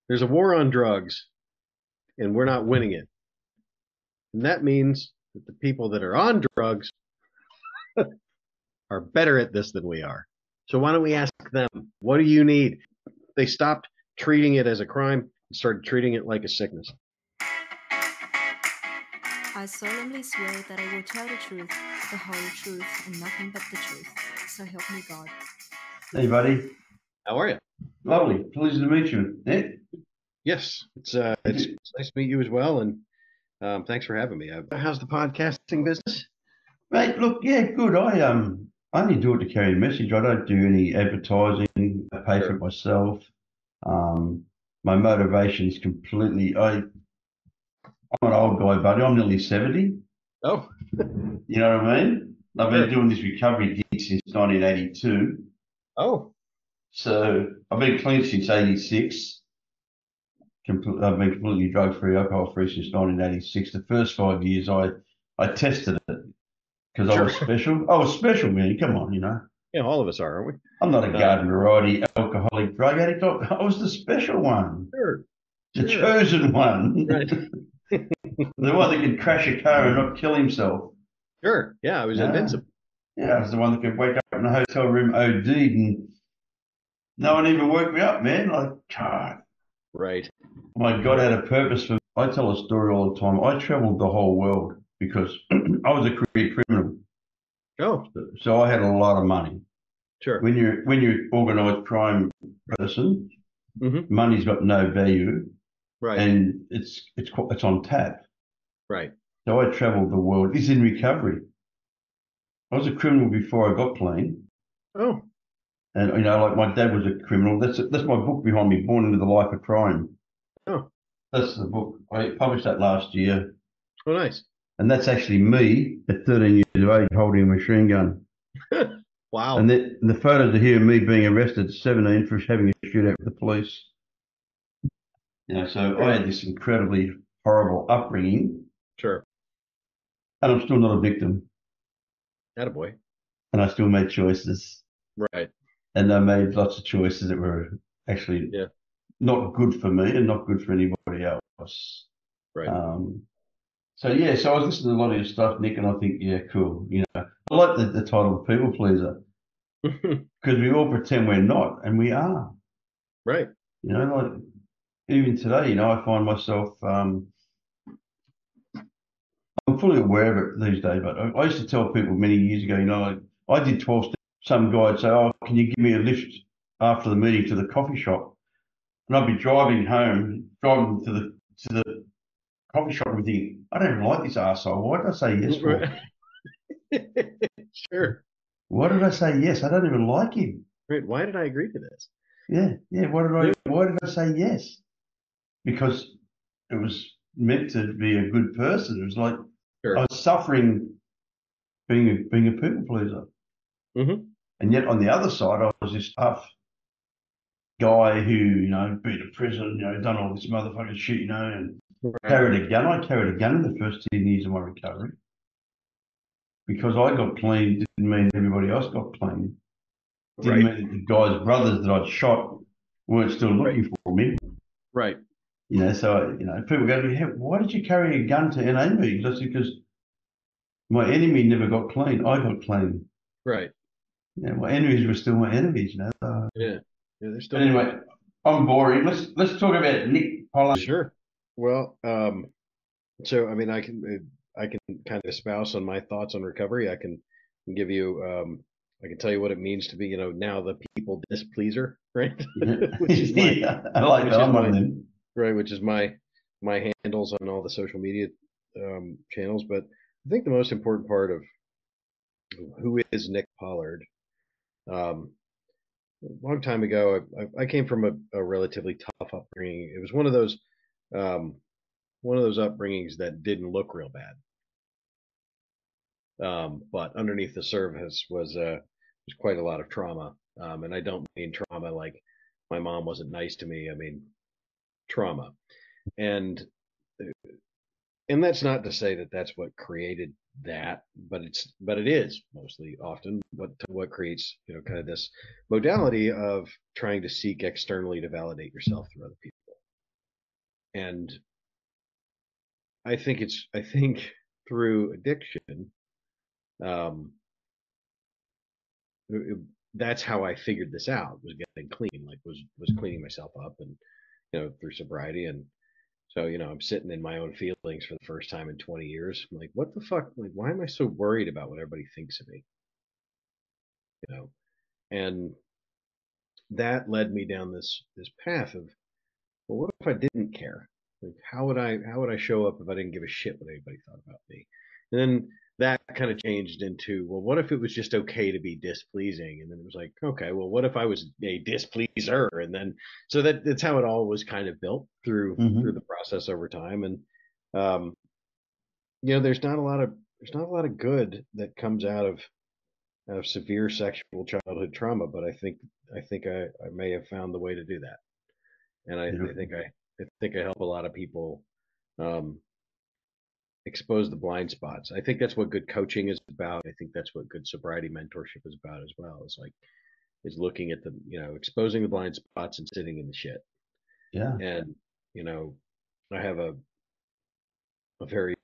There's a war on drugs, and we're not winning it. And that means that the people that are on drugs are better at this than we are. So why don't we ask them, what do you need? They stopped treating it as a crime and started treating it like a sickness. I solemnly swear that I will tell the truth, the whole truth, and nothing but the truth. So help me God. Hey, buddy. How are you? Lovely. Pleased to meet you. Nick? Yes, it's nice to meet you as well, and thanks for having me. How's the podcasting business? Mate, look, yeah, good. I only do it to carry a message. I don't do any advertising. I pay for it myself. My motivation is completely. I'm an old guy, buddy. I'm nearly 70. Oh, You know what I mean? I've been sure. doing this recovery gig since 1982. Oh, So I've been clean since 86. I've been completely drug-free, alcohol-free since 1986. The first 5 years, I tested it because I sure. was special. I was special, man. Come on, you know. Yeah, all of us are, aren't we? I'm not a garden variety alcoholic drug addict. I was the special one, Sure, the sure. chosen one, Right. the one that could crash a car and not kill himself. Sure. Yeah, I was Yeah, invincible. yeah, I was the one that could wake up in a hotel room OD'd and no one even woke me up, man. Like, God, Right. my God had a purpose for me. I tell a story all the time. I traveled the whole world because I was a career criminal. Oh, So I had a lot of money. sure. When you're organised crime person, Mm-hmm. money's got no value, Right. and it's on tap. Right. So I travelled the world. It's in recovery. I was a criminal before I got clean, Oh, and you know, like my dad was a criminal. That's my book behind me, Born into the Life of Crime. oh, That's the book. I published that last year, oh, nice. and that's actually me at 13 years of age holding a machine gun. Wow. And the photos are here of me being arrested at 17 for having a shootout with the police. You know, so I had this incredibly horrible upbringing, Sure. and I'm still not a victim, Attaboy. and I still made choices, Right. and I made lots of choices that were actually Yeah. not good for me and not good for anybody else. Right. So yeah, so I was listening to a lot of your stuff, Nick, and I think, yeah, cool. You know, I like the title People Pleaser because we all pretend we're not, and we are. Right. You know, like even today, you know, I find myself, I'm fully aware of it these days, but I used to tell people many years ago, you know, like I did 12 steps. Some guy would say, oh, can you give me a lift after the meeting to the coffee shop? And I'd be driving home, driving to the coffee shop and thinking, I don't even like this arsehole. Why did I say yes for? Sure. Why did I say yes? I don't even like him. Right. Why did I agree to this? Yeah, yeah. Why did I say yes? Because it was meant to be a good person. It was like Sure. I was suffering being a people pleaser. Mm-hmm. And yet on the other side, I was this tough guy who, you know, been to prison, you know, done all this motherfucking shit, you know, and Right. carried a gun. I carried a gun in the first 10 years of my recovery. Because I got clean didn't mean everybody else got clean. Didn't Right. mean that the guys' brothers that I'd shot weren't still looking for me. Right. You know, so, you know, people go to me, hey, why did you carry a gun to NA meetings? That's because my enemy never got clean. I got clean. Right. Yeah, my enemies were still my enemies, you know. Yeah. Yeah. They're still. Anyway, I'm boring. Let's talk about Nick Pollard. Sure. Well, so I mean, I can kind of espouse on my thoughts on recovery. I can give you I can tell you what it means to be, you know, now the people displeaser, right? Which is my Yeah, I like that. I'm one of them. right, which is my handles on all the social media channels. But I think the most important part of who is Nick Pollard. A long time ago, I came from a relatively tough upbringing. It was one of those upbringings that didn't look real bad. But underneath the surface was quite a lot of trauma. And I don't mean trauma like my mom wasn't nice to me. I mean trauma, and and that's not to say that that's what created that, but it is mostly often what creates, you know, kind of this modality of trying to seek externally to validate yourself through other people. And I think through addiction, um, that's how I figured this out, was getting clean, like was cleaning myself up, and through sobriety. And so I'm sitting in my own feelings for the first time in 20 years. I'm like, what the fuck? Like, why am I so worried about what everybody thinks of me? And that led me down this path of, well, what if I didn't care? Like, how would I show up if I didn't give a shit what anybody thought about me? And then that kind of changed into, well, what if it was just okay to be displeasing? And then it was like, okay, well, what if I was a displeaser? And then so that's how it all was kind of built through the process over time. And um, there's not a lot of good that comes out of severe sexual childhood trauma, but I think I may have found the way to do that. And I think I help a lot of people um, expose the blind spots. I think that's what good coaching is about. I think that's what good sobriety mentorship is about as well. Is looking at exposing the blind spots and sitting in the shit. Yeah. And I have a very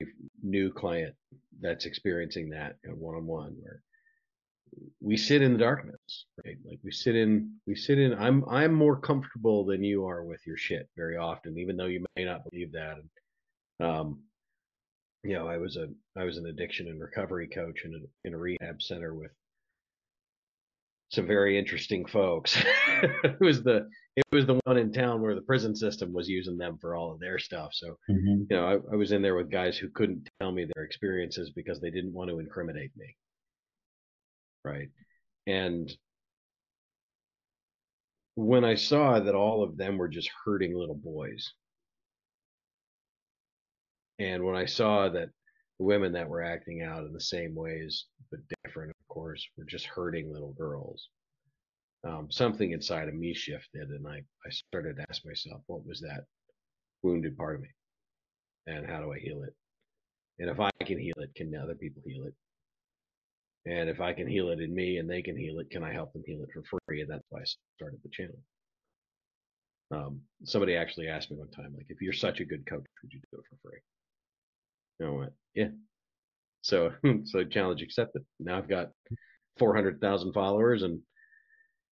new client that's experiencing that one-on-one, where we sit in the darkness, right? Like we sit in, I'm more comfortable than you are with your shit very often, even though you may not believe that. And, I was an addiction and recovery coach in a rehab center with some very interesting folks. it was the one in town where the prison system was using them for all of their stuff. So, I was in there with guys who couldn't tell me their experiences because they didn't want to incriminate me. Right. And when I saw that all of them were just hurting little boys, and when I saw that the women that were acting out in the same ways, but different, of course, were just hurting little girls, something inside of me shifted, and I started to ask myself, what was that wounded part of me, and how do I heal it? And if I can heal it, can other people heal it? And if I can heal it in me and they can heal it, can I help them heal it for free? And that's why I started the channel. Somebody actually asked me one time, like, if you're such a good coach, would you do it for free? And I went, yeah. So challenge accepted. Now I've got 400,000 followers and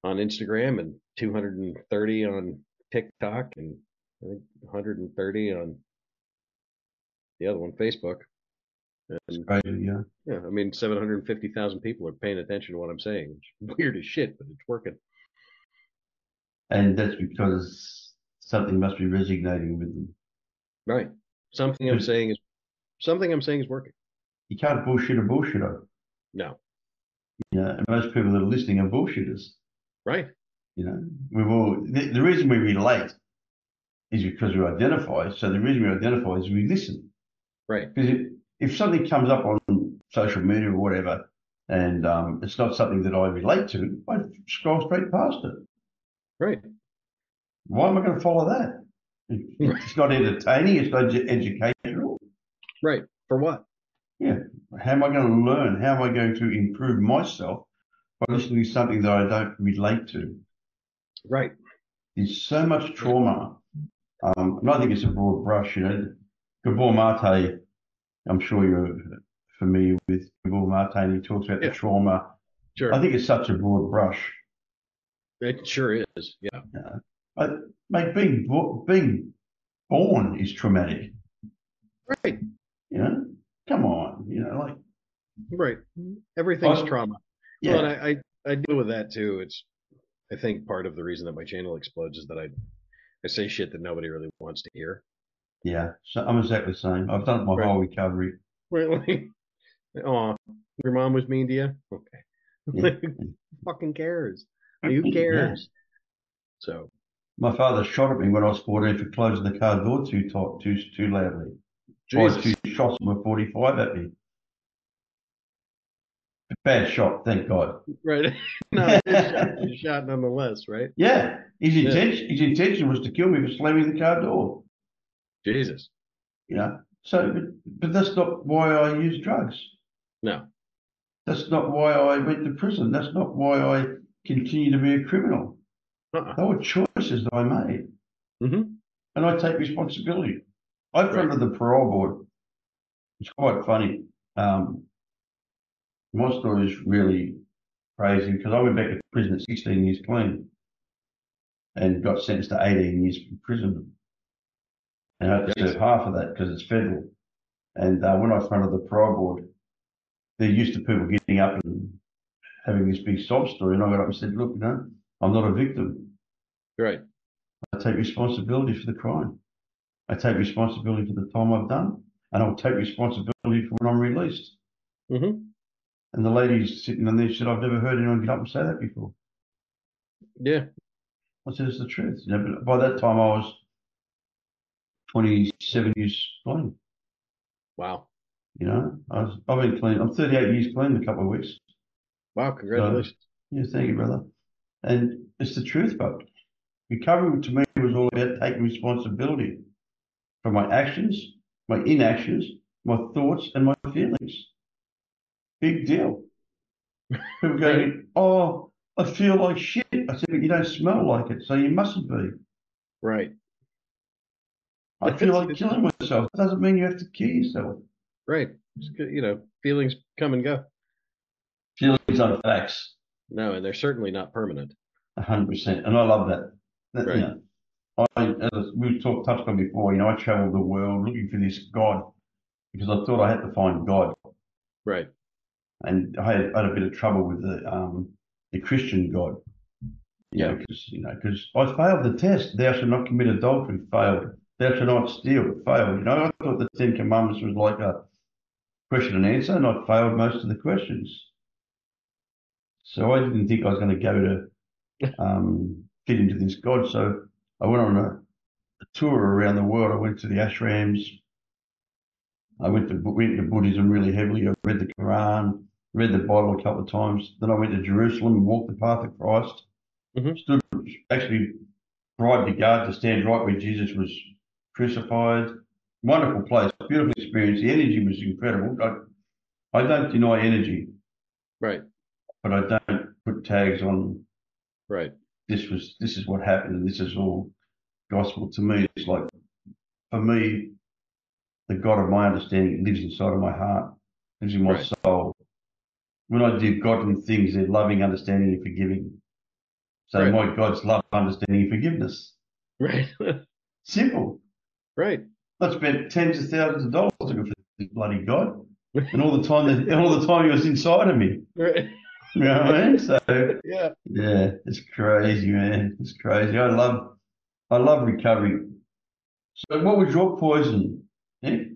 on Instagram, and 230 on TikTok, and I think 130 on the other one, Facebook. And, yeah. Yeah, I mean, 750,000 people are paying attention to what I'm saying. It's weird as shit, but it's working. And that's because something must be resonating with them. Right. Something I'm saying is working. You can't bullshit a bullshitter. No. And most people that are listening are bullshitters. Right. The reason we relate is because we identify. So the reason we identify is we listen. Right. Because if something comes up on social media or whatever, and it's not something that I relate to, I scroll straight past it. Right. Why am I going to follow that? It's not entertaining. It's not educational. Right. For what? Yeah. How am I going to learn? How am I going to improve myself by listening to something that I don't relate to? Right. There's so much trauma. And I think it's a broad brush. Gabor Mate, I'm sure you're familiar with Gabor Mate, and he talks about the trauma. Sure. I think it's such a broad brush. It sure is. Yeah. Mate, being born is traumatic. Right. Come on. Right. Everything's trauma. Yeah. Well, and I deal with that too. I think part of the reason that my channel explodes is that I say shit that nobody really wants to hear. Yeah. So I'm exactly the same. I've done my whole recovery. Right. Oh, your mom was mean to you? Okay. Yeah. Who fucking cares? Who cares? Yeah. So my father shot at me when I was 14 for closing the car door too loudly. Jesus. 2 shots were 45 at me. Bad shot, thank God. Right. No, his shot nonetheless, right? Yeah. His intention was to kill me for slamming the car door. Jesus. So, but that's not why I use drugs. No. That's not why I went to prison. That's not why I continue to be a criminal. They were choices that I made. Mm-hmm. and I take responsibility. I fronted the parole board. It's quite funny. My story is really crazy because I went back to prison at 16 years clean and got sentenced to 18 years imprisonment. And I had to serve half of that because it's federal. And when I fronted the parole board, they're used to people getting up and having this big sob story. And I got up and said, look, I'm not a victim. Right. I take responsibility for the crime. I take responsibility for the time I've done, and I'll take responsibility for when I'm released. Mm-hmm. And the lady's sitting there said, I've never heard anyone get up and say that before. Yeah. I said, it's the truth. But by that time, I was 27 years clean. Wow. I've been clean. I'm 38 years clean in a couple of weeks. Wow. Congratulations. So, yeah, thank you, brother. And it's the truth, but recovery to me was all about taking responsibility for my actions, my inactions, my thoughts, and my feelings. Big deal. People go, Right. oh, I feel like shit. I said, but you don't smell like it, so you mustn't be. Right. I feel like killing myself. It doesn't mean you have to kill yourself. Right. Feelings come and go. Feelings are facts. No, and they're certainly not permanent. 100%. And I love that. Right. As we've touched on before, I traveled the world looking for this God because I thought I had to find God. Right. And I had a bit of trouble with the Christian God. Because I failed the test. Thou shalt not commit adultery. Failed. Thou shalt not steal. Failed. I thought the Ten Commandments was like a question and answer, and I failed most of the questions. So I didn't think I was going to go to fit into this God. So I went on a tour around the world. I went to the ashrams. I went to Buddhism really heavily. I read the Quran, read the Bible a couple of times. Then I went to Jerusalem and walked the path of Christ. Mm-hmm. Actually bribed the guard to stand right where Jesus was crucified. Wonderful place, beautiful experience. The energy was incredible. I don't deny energy, Right. but I don't put tags on. Right. This is what happened, and this is all gospel to me. It's like, for me, the God of my understanding lives inside of my heart, lives in my soul. When I do godly things, they're loving, understanding, and forgiving. So my God's love, understanding, and forgiveness. Right. Simple. Right. I spent tens of thousands of dollars looking for this bloody God, and all the time he was inside of me. Right. You know what I mean? So yeah, it's crazy, man. It's crazy. I love recovery. So, what was your poison, Nick?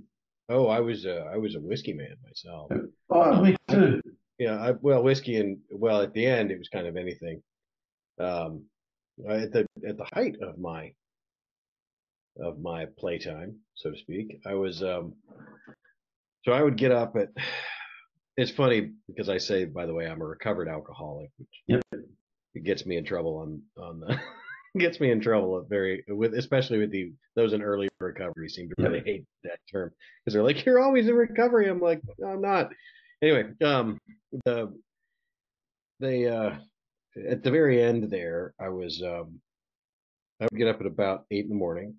Oh, I was a whiskey man myself. Oh, me too. Whiskey and at the end it was kind of anything. At the height of my playtime, so to speak, I was so I would get up at. It's funny because I say, by the way, I'm a recovered alcoholic, which it gets me in trouble on the gets me in trouble especially with those in early recovery seem to really hate that term because they're like, you're always in recovery. I'm like, no, I'm not. Anyway, they at the very end there, I would get up at about 8 in the morning.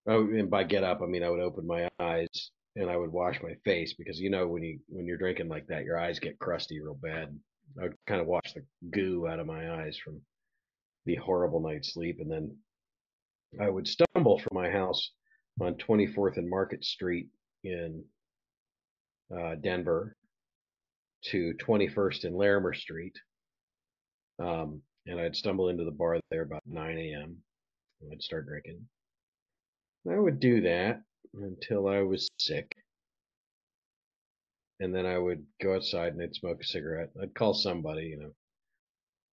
And by get up, I mean I would open my eyes and I would wash my face because when you're drinking like that, your eyes get crusty real bad. I would kind of wash the goo out of my eyes from the horrible night's sleep, and then I would stumble from my house on 24th and Market Street in Denver to 21st and Larimer Street, and I'd stumble into the bar there about 9 a.m. and I'd start drinking. I would do that until I was sick, and then I would go outside and I'd smoke a cigarette. I'd call somebody, a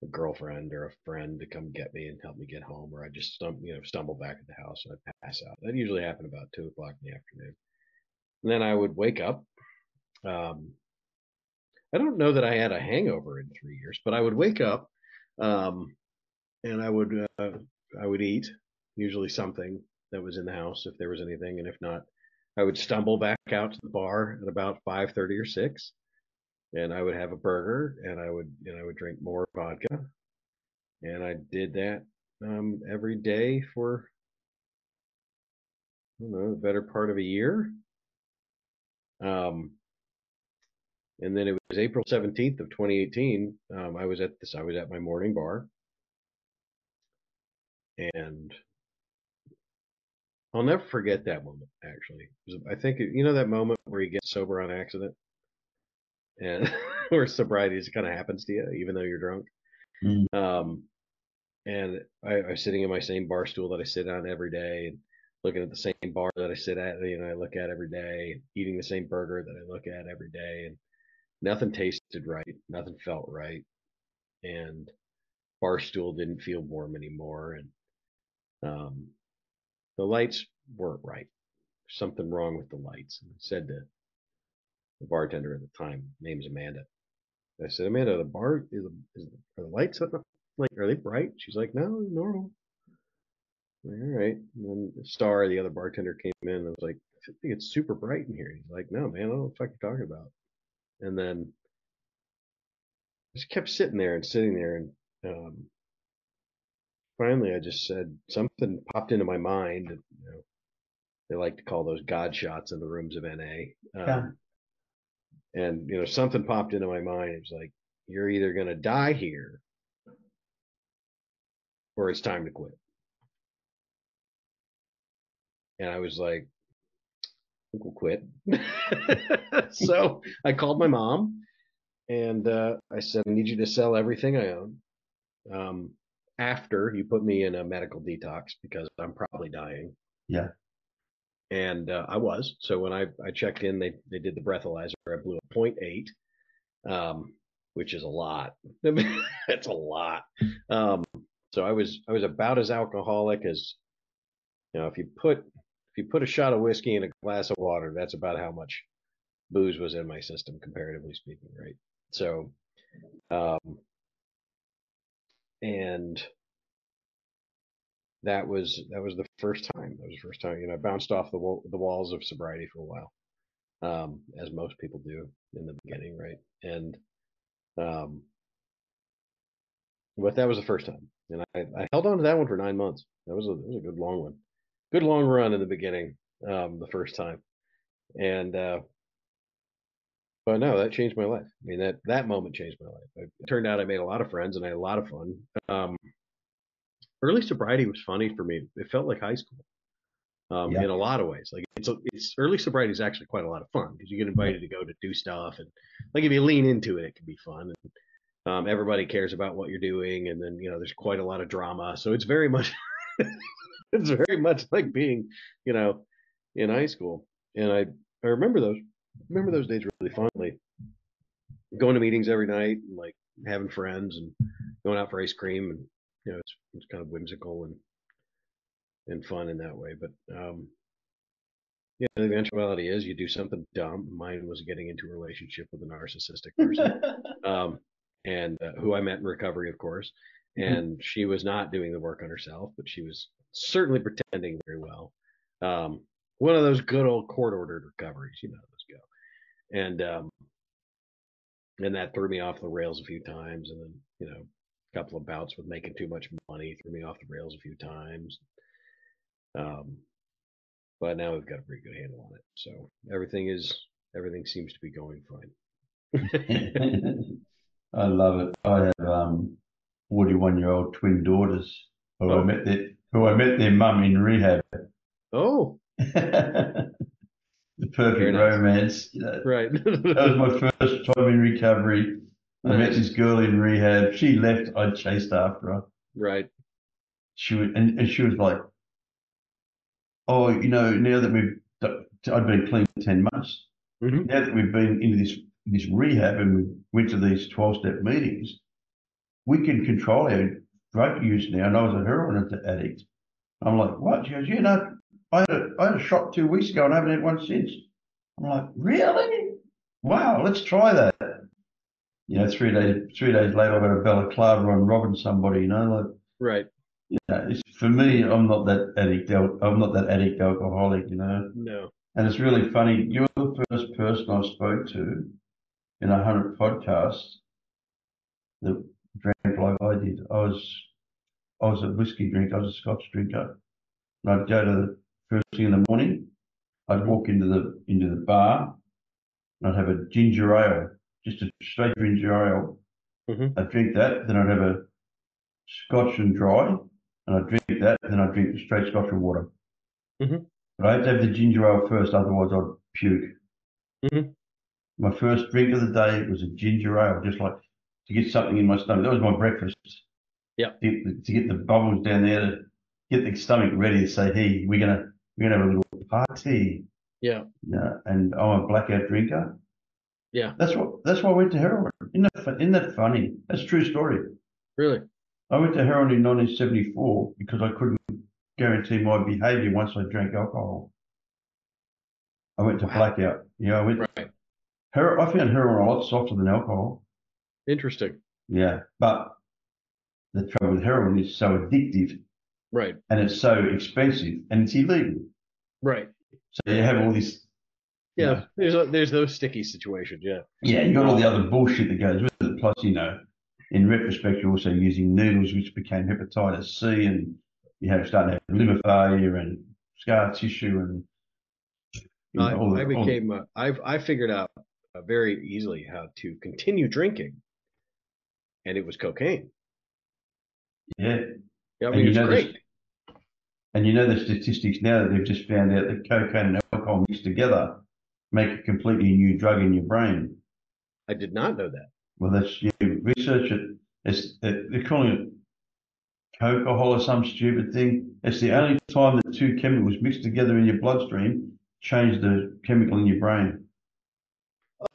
girlfriend or a friend to come get me and help me get home, or I'd just stumble back at the house and I'd pass out. That usually happened about 2 o'clock in the afternoon. And then I would wake up. I don't know that I had a hangover in 3 years, but I would wake up, and I would eat, usually something that was in the house if there was anything, and if not, I would stumble back out to the bar at about 5:30 or 6, and I would have a burger, and I would drink more vodka, and I did that every day for, I don't know, the better part of a year. And then it was April 17th of 2018. I was at my morning bar, and I'll never forget that moment, actually. I think, that moment where you get sober on accident and where sobriety just kind of happens to you, even though you're drunk. Mm. And I was sitting in my same bar stool that I sit on every day, and looking at the same bar that I sit at, I look at every day, eating the same burger that I look at every day, and nothing tasted right, nothing felt right, and bar stool didn't feel warm anymore, and the lights weren't right. Something wrong with the lights. And I said to the bartender at the time, name's Amanda. I said, Amanda, the bar are the lights like, are they bright? She's like, no, normal. Like, all right. And then Star, the other bartender, came in and was like, I think it's super bright in here. He's like, no, man, I don't know what the fuck you're talking about. And then I just kept sitting there, and finally I just said, something popped into my mind. They like to call those God shots in the rooms of NA. Yeah. And something popped into my mind. It was like, you're either gonna die here, or it's time to quit. And I was like, I think we'll quit. So I called my mom, and I said, I need you to sell everything I own, after you put me in a medical detox, because I'm probably dying. Yeah. And I was. So when I checked in, they did the breathalyzer. I blew a 0.8, which is a lot. That's a lot. So I was about as alcoholic as, if you put a shot of whiskey in a glass of water, that's about how much booze was in my system, comparatively speaking, right? So, and that was the first time. That was the first time. I bounced off the walls of sobriety for a while, as most people do in the beginning, right? And but that was the first time, and I held on to that one for 9 months. That was a good long one, good long run in the beginning, the first time, and but no, that changed my life. I mean, that moment changed my life. It turned out I made a lot of friends and I had a lot of fun. Early sobriety was funny for me. It felt like high school, Yeah. in a lot of ways. Like it's early sobriety is actually quite a lot of fun, because you get invited to go to do stuff, and like if you lean into it, it can be fun. And everybody cares about what you're doing, and then there's quite a lot of drama. So it's very much it's very much like being in high school. And I remember those days really fondly. Going to meetings every night, and like having friends and going out for ice cream, and it's kind of whimsical and fun in that way. But yeah, the eventuality is you do something dumb. Mine was getting into a relationship with a narcissistic person, and who I met in recovery, of course. And she was not doing the work on herself, but she was certainly pretending very well. One of those good old court-ordered recoveries, those go. And that threw me off the rails a few times, and then a couple of bouts with making too much money threw me off the rails a few times. But now we've got a pretty good handle on it, so everything seems to be going fine. I love it. I have 41-year-old twin daughters who I met their mum in rehab. Oh, The perfect romance. Right. That was my first time in recovery. I met this girl in rehab. She left. I chased after her. Right. She was, and she was like, "Oh, now that I'd been clean 10 months. Mm-hmm. Now that we've been into this rehab and we went to these 12-step meetings, we can control our drug use now." And I was a heroin addict. I'm like, "What?" She goes, "Yeah, no, I had a shot 2 weeks ago and I haven't had one since." I'm like, "Really? Wow, let's try that." 3 days later, I got a balaclava on robbing somebody. Like, right. For me, I'm not that addict. I'm not that addict alcoholic. No. And it's really funny. You're the first person I spoke to in 100 podcasts that drank like I did. I I was a whiskey drinker, I was a Scotch drinker. And I'd go to the first thing in the morning, I'd walk into the bar, and I'd have a ginger ale, just a straight ginger ale. Mm-hmm. I'd drink that, then I'd have a Scotch and dry, and I'd drink that, then I'd drink the straight Scotch and water. Mm-hmm. But I had to have the ginger ale first, otherwise I'd puke. Mm-hmm. My first drink of the day was a ginger ale, just like to get something in my stomach. That was my breakfast. Yeah. To get the bubbles down there, to get the stomach ready to say, hey, we're gonna have a little party. Yeah. Yeah. And I'm a blackout drinker. Yeah. That's why I went to heroin. Isn't that funny? That's a true story. Really? I went to heroin in 1974 because I couldn't guarantee my behaviour once I drank alcohol. I went to blackout. Yeah, I went. Right. I found heroin a lot softer than alcohol. Interesting. Yeah, but the trouble with heroin is so addictive, Right. and it's so expensive, and it's illegal. Right. So you have all this. Yeah. There's those sticky situations. Yeah. Yeah, you got all the other bullshit that goes with it. Plus, in retrospect, you're also using needles, which became hepatitis C, and starting to have liver failure and scar tissue, and I figured out very easily how to continue drinking, and it was cocaine. yeah. Yeah, I mean, it's great. And the statistics now that they've just found out that cocaine and alcohol mixed together make a completely new drug in your brain. I did not know that. Well, research it. They're calling it alcohol or some stupid thing. It's the only time that two chemicals mixed together in your bloodstream change the chemical in your brain.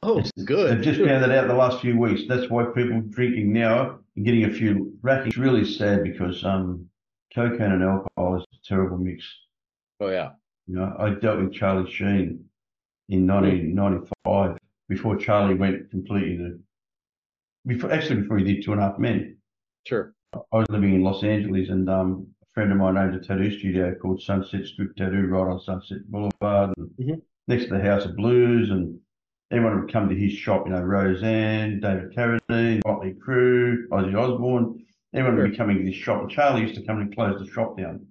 Oh, good. They've just found that out the last few weeks. That's why people drinking now and getting a few racking. It's really sad because cocaine and alcohol is a terrible mix. Oh yeah. I dealt with Charlie Sheen in 1995 before Charlie went completely before he did Two and a Half Men. Sure. I was living in Los Angeles, and a friend of mine owned a tattoo studio called Sunset Strip Tattoo right on Sunset Boulevard, and next to the House of Blues, and everyone would come to his shop, Roseanne, David Carradine, Motley Crue, Ozzy Osbourne, everyone would be coming to this shop, and Charlie used to come and close the shop down.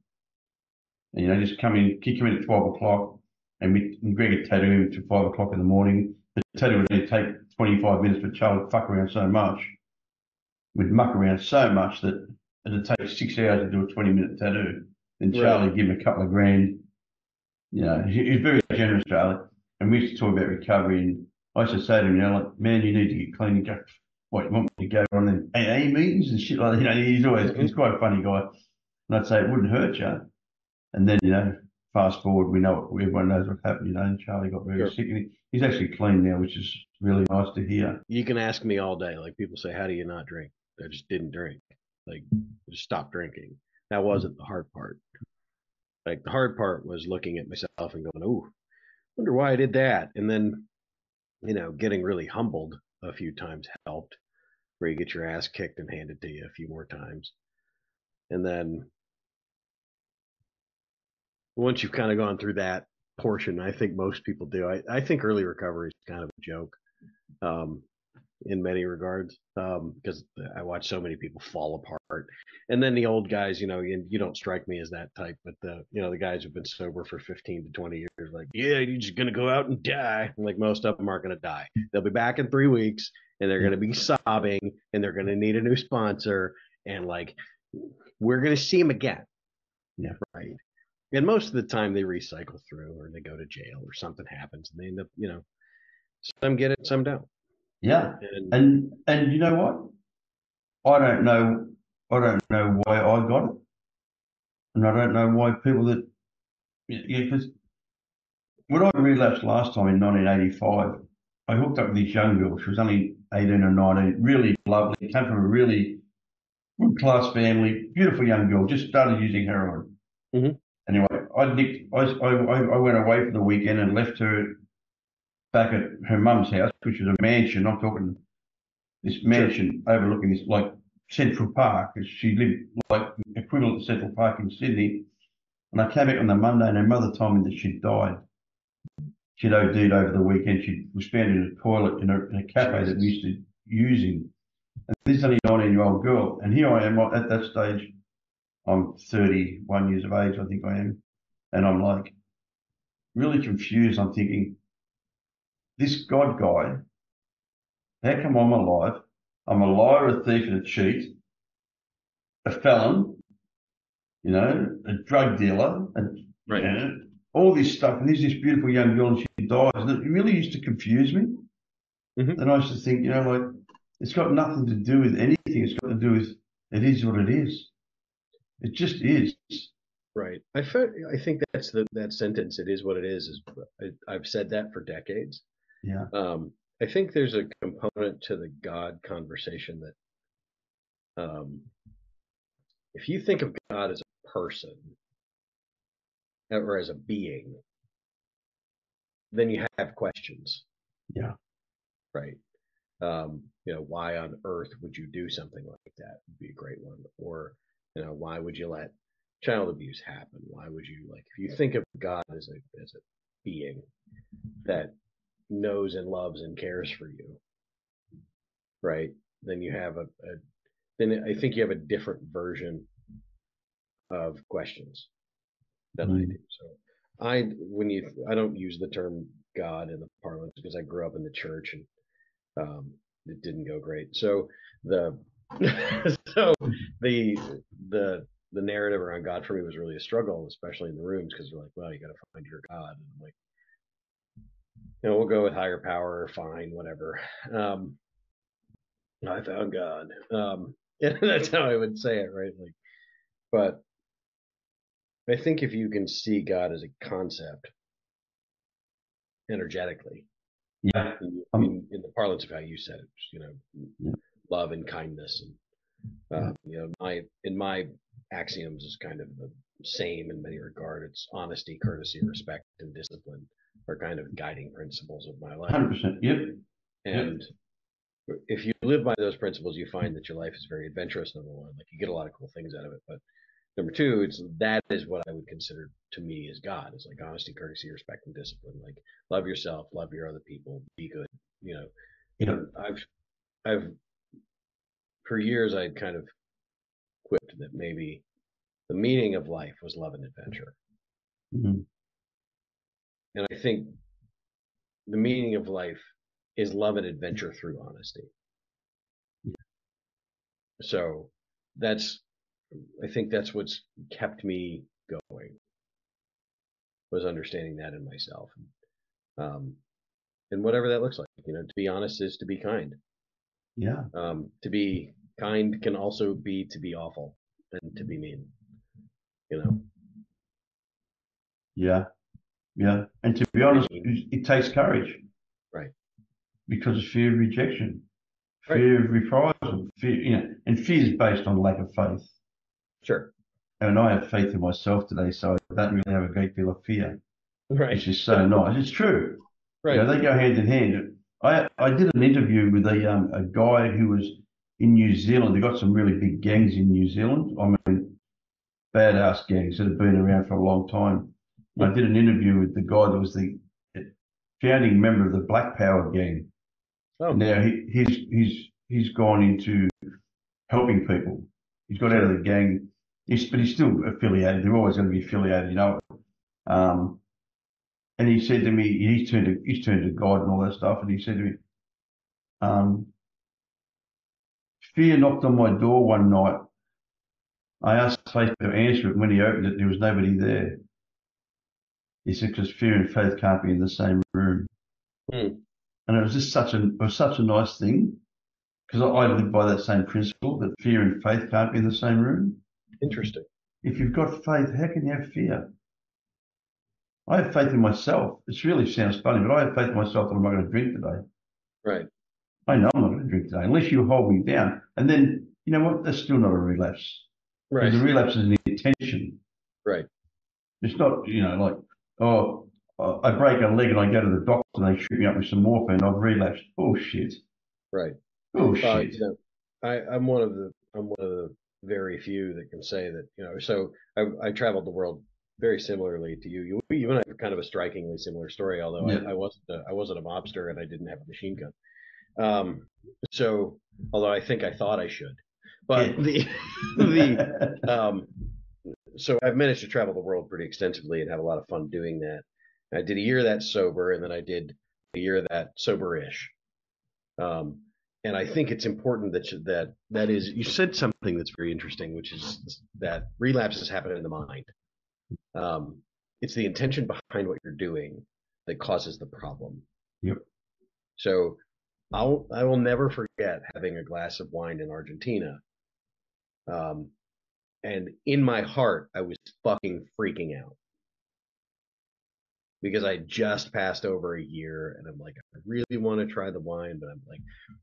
And, just come in, kick him in at 12 o'clock, and Greg would tattoo him to 5 o'clock in the morning. The tattoo would only take 25 minutes, but Charlie would fuck around so much. We'd muck around so much that it'd take 6 hours to do a 20-minute tattoo. Then Charlie give him a couple of grand. He was very generous, Charlie. And we used to talk about recovery. And I used to say to him, man, you need to get clean. And go, what, you want me to go on them AA meetings and shit like that? He's quite a funny guy. And I'd say it wouldn't hurt you. And then, fast forward, everyone knows what happened, and Charlie got very sick. And he's actually clean now, which is really nice to hear. You can ask me all day. Like, people say, how do you not drink? I just didn't drink. Like, just stopped drinking. That wasn't the hard part. Like, the hard part was looking at myself and going, "Ooh, wonder why I did that." And then, getting really humbled a few times helped, where you get your ass kicked and handed to you a few more times. And then once you've kind of gone through that portion, I think most people do. I think early recovery is kind of a joke in many regards, because I watch so many people fall apart. And then the old guys, you don't strike me as that type, but the guys who've been sober for 15 to 20 years, like, yeah, you're just going to go out and die. And like, most of them aren't going to die. They'll be back in 3 weeks, and they're going to be sobbing, and they're going to need a new sponsor. And like, we're going to see them again. Yeah. Right. And most of the time they recycle through, or they go to jail, or something happens, and they end up, some get it, some don't. Yeah. And you know what? I don't know why I got it. And I don't know why people because when I relapsed last time in 1985, I hooked up with this young girl. She was only 18 or 19, really lovely, came from a really good class family, beautiful young girl, just started using heroin. Mm-hmm. Anyway, I went away for the weekend and left her back at her mum's house, which was a mansion. I'm talking this mansion overlooking this like Central Park. She lived like equivalent to Central Park in Sydney. And I came back on the Monday, and her mother told me that she'd died. She'd OD'd over the weekend. She was found in a toilet in a cafe that we used to using. And this is only a 19-year-old girl. And here I am at that stage. I'm 31 years of age, I think I am. And I'm like really confused. I'm thinking, this God guy, how come I'm alive? I'm a liar, a thief, and a cheat, a felon, you know, a drug dealer, and Right. you know, all this stuff. And there's this beautiful young girl, and she dies. And it really used to confuse me. Mm-hmm. And I used to think, you know, like it's got nothing to do with anything. It's got to do with it is what it is. It just is. Right. I think that's that sentence. It is what it is. I've said that for decades. Yeah. I think there's a component to the God conversation that, if you think of God as a person or as a being, then you have questions. Yeah. Right. Why on earth would you do something like that? Would be a great one. Or, why would you let child abuse happen? Why would you if you think of God as a being that knows and loves and cares for you, right? Then you have then I think you have a different version of questions than I do. So I don't use the term God in the parlance because I grew up in the church and it didn't go great. So the so the narrative around God for me was really a struggle, especially in the rooms, because they're like, well, you got to find your God, and I'm like, we'll go with higher power, fine, whatever. I found God. That's how I would say it, right? But I think if you can see God as a concept energetically, Yeah. in the parlance of how you said it, love and kindness, and my axioms is kind of the same in many regards. It's honesty, courtesy, respect, and discipline are kind of guiding principles of my life. 100%. Yep. And if you live by those principles, you find that your life is very adventurous. Number one, you get a lot of cool things out of it. But number two, that is what I would consider to me as God. Is honesty, courtesy, respect, and discipline. Love yourself, love your other people, be good. I've for years I'd kind of quipped that maybe the meaning of life was love and adventure. Mm-hmm. And I think the meaning of life is love and adventure through honesty. Yeah. So I think that's what's kept me going, was understanding that in myself. And whatever that looks like, to be honest is to be kind. Yeah. To be kind can also be to be awful and to be mean, Yeah. Yeah. And to be honest, it takes courage. Right. Because of fear of rejection, Right. fear of reprisal, fear, and fear is based on lack of faith. Sure. And I have faith in myself today, so I don't really have a great deal of fear. Right. Which is so nice. It's true. Right. They go hand in hand. I did an interview with a guy who was in New Zealand. They got some really big gangs in New Zealand. I mean, badass gangs that have been around for a long time. I did an interview with the guy that was the founding member of the Black Power gang. Oh. Now he's gone into helping people. He's got out of the gang, but he's still affiliated. They're always going to be affiliated, And he said to me, he's turned to God and all that stuff. And he said to me, fear knocked on my door one night. I asked faith to answer it. When he opened it, there was nobody there. He said, because fear and faith can't be in the same room. And it was just such a nice thing, because I live by that same principle, that fear and faith can't be in the same room. Interesting. If you've got faith, how can you have fear? I have faith in myself. It really sounds funny, but I have faith in myself that I'm not going to drink today. Right. I know I'm not going to drink today unless you hold me down. And then, you know what? That's still not a relapse. Right. Because a relapse is an intention. Right. It's not, I break a leg and I go to the doctor and they shoot me up with some morphine. I've relapsed. Bullshit. Right. Bullshit. I'm one of the very few that can say that, so I traveled the world very similarly to you. You and I have kind of a strikingly similar story, although I wasn't a mobster and I didn't have a machine gun. So although I think I thought I should, but so I've managed to travel the world pretty extensively and have a lot of fun doing that. I did a year of that sober, and then I did a year of that sober-ish. Um, and I think it's important that is, you said something that's very interesting, which is that relapses happen in the mind. It's the intention behind what you're doing that causes the problem. Yep. So I will never forget having a glass of wine in Argentina. And in my heart, I was fucking freaking out because I just passed over a year, and I'm like, I really want to try the wine, but I'm like,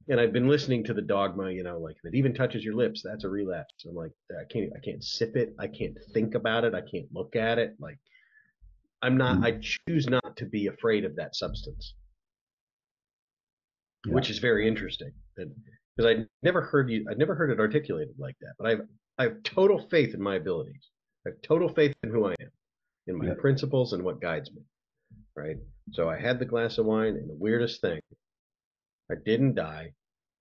and I've been listening to the dogma, like if it even touches your lips, that's a relapse. I'm like, I can't sip it. I can't think about it. I can't look at it. Like, I choose not to be afraid of that substance, which is very interesting. Because I'd never heard it articulated like that, but I have total faith in my abilities. I have total faith in who I am, in my principles and what guides me. Right. So I had the glass of wine, and the weirdest thing, I didn't die.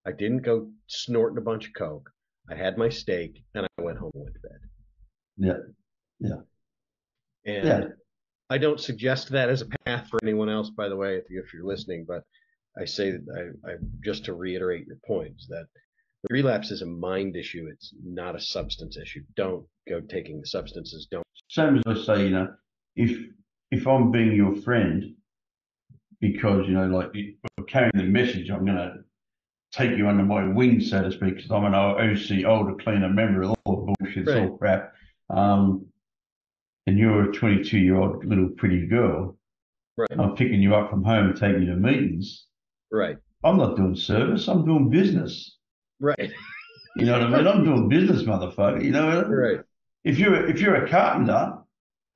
I didn't go snorting a bunch of coke. I had my steak, and I went home and went to bed. Yeah. And I don't suggest that as a path for anyone else, by the way, if you're listening, but I say that I just to reiterate your points that relapse is a mind issue. It's not a substance issue. Don't go taking the substances. Don't. Same as I say, if I'm being your friend because, like you're carrying the message, I'm going to take you under my wing, so to speak, because I'm an OC, older, cleaner member of all the bullshit, it's all crap. And you're a 22-year-old little pretty girl. Right. I'm picking you up from home and taking you to meetings. Right. I'm not doing service. I'm doing business. Right. You know what I mean? I'm doing business, motherfucker. You know what I mean? Right. If you're a carpenter,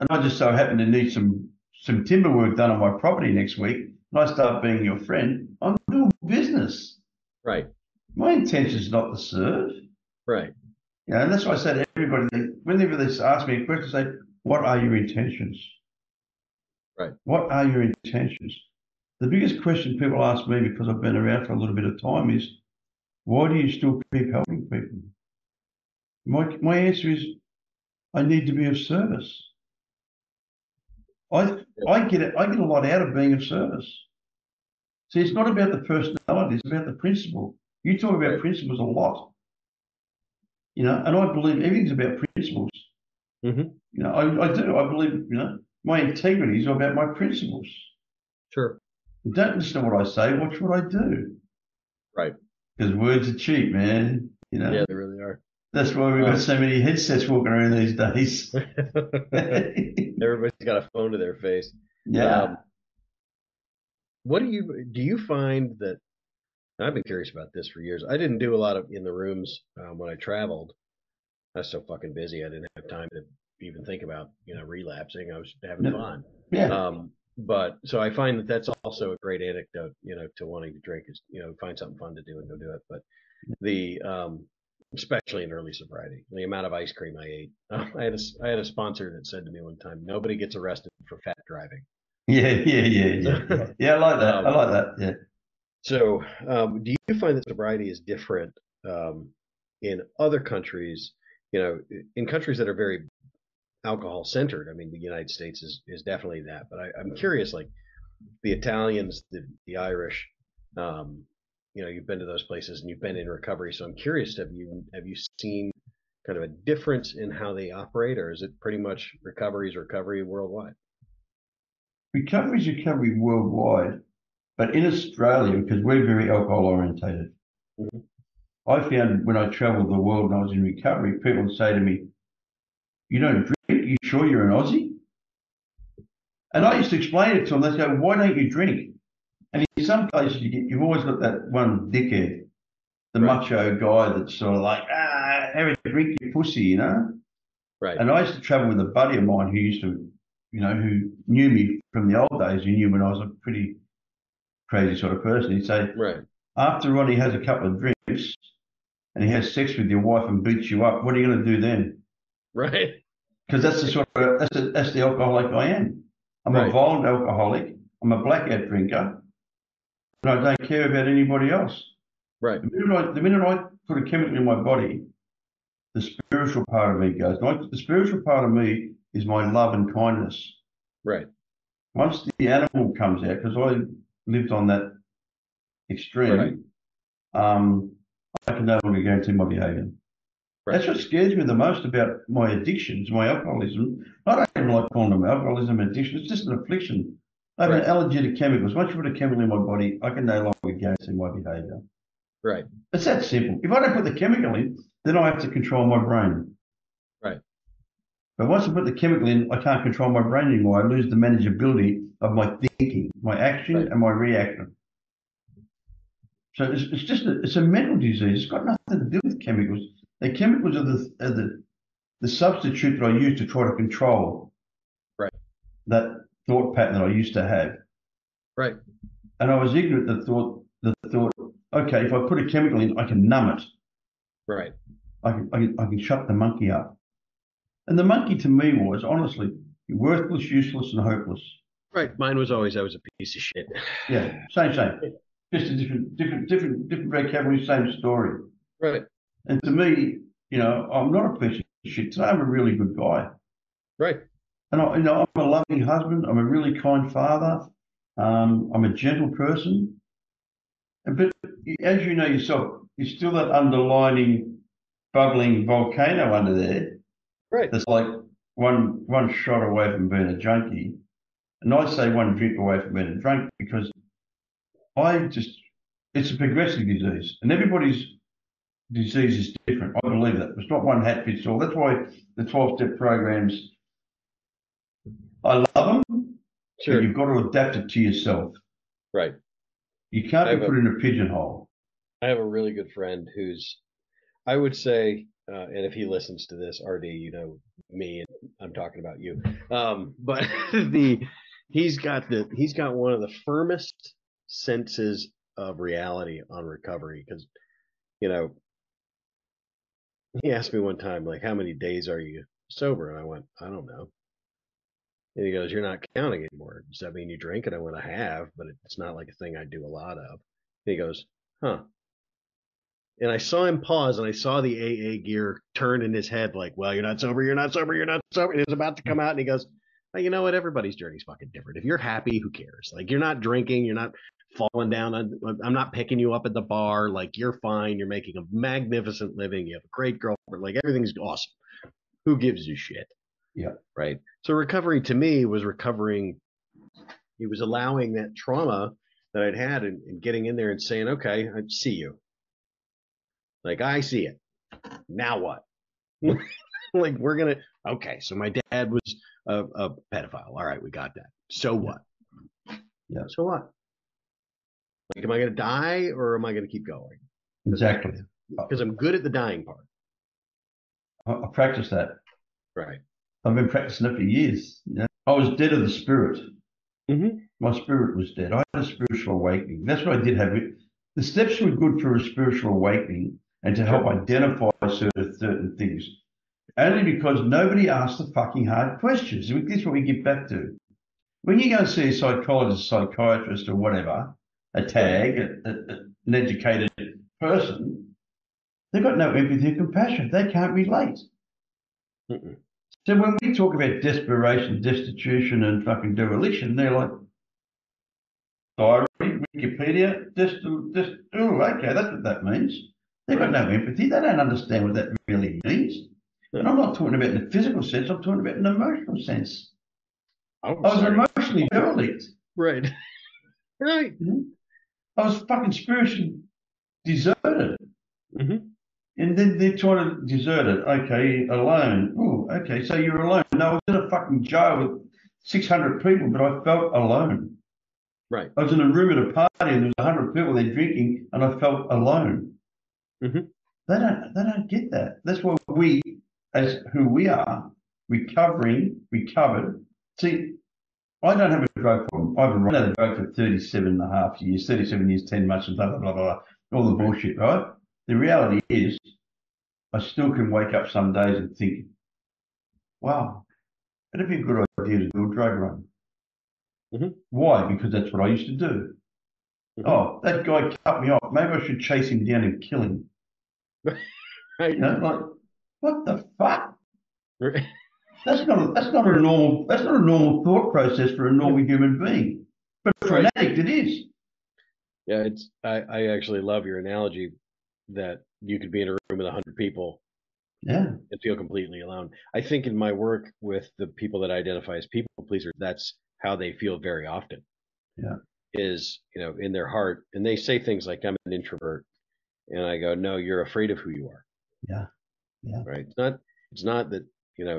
and I just so happen to need some timber work done on my property next week, and I start being your friend, I'm doing business. Right. My intention is not to serve. Right. And that's why I say to everybody, whenever they ask me a question, I say, what are your intentions? Right. What are your intentions? The biggest question people ask me, because I've been around for a little bit of time, is, why do you still keep helping people? My answer is, I need to be of service. I get it. I get a lot out of being of service. See, it's not about the personality; it's about the principle. You talk about principles a lot, and I believe everything's about principles. Mm-hmm. I do. I believe, my integrity is about my principles. Sure. Don't listen to what I say. Watch what I do. Right. Because words are cheap, man. Yeah, they really are. That's why we've got so many headsets walking around these days. Everybody's got a phone to their face. Yeah. What do you find that? I've been curious about this for years. I didn't do a lot of in the rooms when I traveled. I was so fucking busy. I didn't have time to even think about relapsing. I was having fun. Yeah. But so I find that that's also a great anecdote, to wanting to drink is, find something fun to do and go do it. But the especially in early sobriety, the amount of ice cream I ate. I had a sponsor that said to me one time, nobody gets arrested for fat driving. Yeah. Yeah, I like that. I like that. Yeah. So, do you find that sobriety is different in other countries? In countries that are very alcohol centered. I mean, the United States is definitely that. But I'm curious, like the Italians, the Irish. You've been to those places and you've been in recovery. So I'm curious, have you seen kind of a difference in how they operate, or is it pretty much recovery worldwide? Recovery is recovery worldwide, but in Australia, because we're very alcohol orientated, I found when I traveled the world and I was in recovery, people would say to me, "You don't drink? You sure you're an Aussie?" And I used to explain it to them. They'd go, "Why don't you drink?" And in some cases, you've always got that one dickhead, the macho guy that's sort of like, have a drink, you pussy, Right. And I used to travel with a buddy of mine who used to, who knew me from the old days, who knew when I was a pretty crazy sort of person. He'd say, after Ronnie has a couple of drinks and he has sex with your wife and beats you up, what are you going to do then? Right. Because that's the sort of, that's the alcoholic I am. I'm a violent alcoholic. I'm a blackout drinker. And I don't care about anybody else. Right. The minute I put a chemical in my body the spiritual part of me goes. The spiritual part of me is my love and kindness. Right. Once the animal comes out, because I lived on that extreme, I can no longer guarantee my behaviour. Right. That's what scares me the most about my addictions, my alcoholism. I don't even like calling them alcoholism and addiction. It's just an affliction. I have an allergy to chemicals. Once you put a chemical in my body, I can no longer guarantee my behaviour. Right. It's that simple. If I don't put the chemical in, then I have to control my brain. Right. But once I put the chemical in, I can't control my brain anymore. I lose the manageability of my thinking, my action, and my reaction. So it's just it's a mental disease. It's got nothing to do with chemicals. The chemicals are the substitute that I use to try to control that thought pattern that I used to have. Right. And I was ignorant that thought, okay, if I put a chemical in, I can numb it. Right. I can shut the monkey up. And the monkey to me was, honestly, worthless, useless, and hopeless. Right. Mine was always, I was a piece of shit. Yeah, same. Just a different vocabulary, same story. Right. And to me, I'm not a piece of shit. Today I'm a really good guy. Right. And I'm a loving husband. I'm a really kind father. I'm a gentle person. But as you know yourself, you're still that underlining, bubbling volcano under there. Right. That's like one shot away from being a junkie. And I say one drink away from being a drunk because it's a progressive disease. And everybody's disease is different. I believe that. It's not one hat fits all. That's why the 12-step programs, I love them, Sure. but you've got to adapt it to yourself. Right. You can't be put in a pigeonhole. I have a really good friend who's, I would say, and if he listens to this, RD, you know me, and I'm talking about you. But he's got one of the firmest senses of reality on recovery because, he asked me one time, like, how many days are you sober? And I went, I don't know. And he goes, you're not counting anymore. Does that mean you drink? And I went, I have, but it's not like a thing I do a lot of. And he goes, huh. And I saw him pause, and I saw the AA gear turn in his head, like, well, you're not sober, you're not sober, you're not sober. And it's about to come out, and he goes, well, you know what? Everybody's journey's fucking different. If you're happy, who cares? Like, you're not drinking, you're not falling down. I'm not picking you up at the bar. Like, you're fine. You're making a magnificent living. You have a great girlfriend. Like, everything's awesome. Who gives a shit? Yeah. Right. So recovery to me was recovering. It was allowing that trauma that I'd had and getting in there and saying, okay, I see you. Like, I see it. Now what? Like, okay, so my dad was a pedophile. All right, we got that. So what? Yeah. So what? Like, am I going to die or am I going to keep going? Exactly. Because I'm good at the dying part. I practice that. Right. I've been practicing it for years. I was dead of the spirit. Mm-hmm. My spirit was dead. I had a spiritual awakening. That's what I did have. The steps were good for a spiritual awakening and to help identify certain things. Only because nobody asked the fucking hard questions. This is what we get back to. When you go and see a psychologist, psychiatrist, or whatever, a tag, an educated person, they've got no empathy or compassion. They can't relate. Mm-mm. So when we talk about desperation, destitution, and fucking dereliction, they're like, diary, Wikipedia, okay, that's what that means. They've got no empathy. They don't understand what that really means. And I'm not talking about in the physical sense. I'm talking about in the emotional sense. I was emotionally derelict. Right. Right. I was fucking spiritually deserted. Mm-hmm. And then they're trying to desert it. Okay, alone. Oh, okay, so you're alone. No, I was in a fucking jail with 600 people, but I felt alone. Right. I was in a room at a party and there was 100 people there drinking and I felt alone. Mm-hmm. They don't get that. That's why we, as who we are, recovered. See, I don't have a drug problem. I've had a drug for 37 and a half years, 37 years, 10 months, and blah, blah, blah, blah, all the bullshit, right? The reality is I still can wake up some days and think, wow, it'd be a good idea to do a drug run. Mm-hmm. Why? Because that's what I used to do. Mm-hmm. Oh, that guy cut me off. Maybe I should chase him down and kill him. Right. Like What the fuck? Right. That's not a normal thought process for a normal human being. But for an Right. addict, it is. Yeah, I actually love your analogy that you could be in a room with 100 people Yeah. and feel completely alone. I think in my work with the people that I identify as people pleasers, that's how they feel very often. Yeah. Is, in their heart, and they say things like, I'm an introvert, and I go, no, you're afraid of who you are. Yeah. Yeah. Right? It's not that,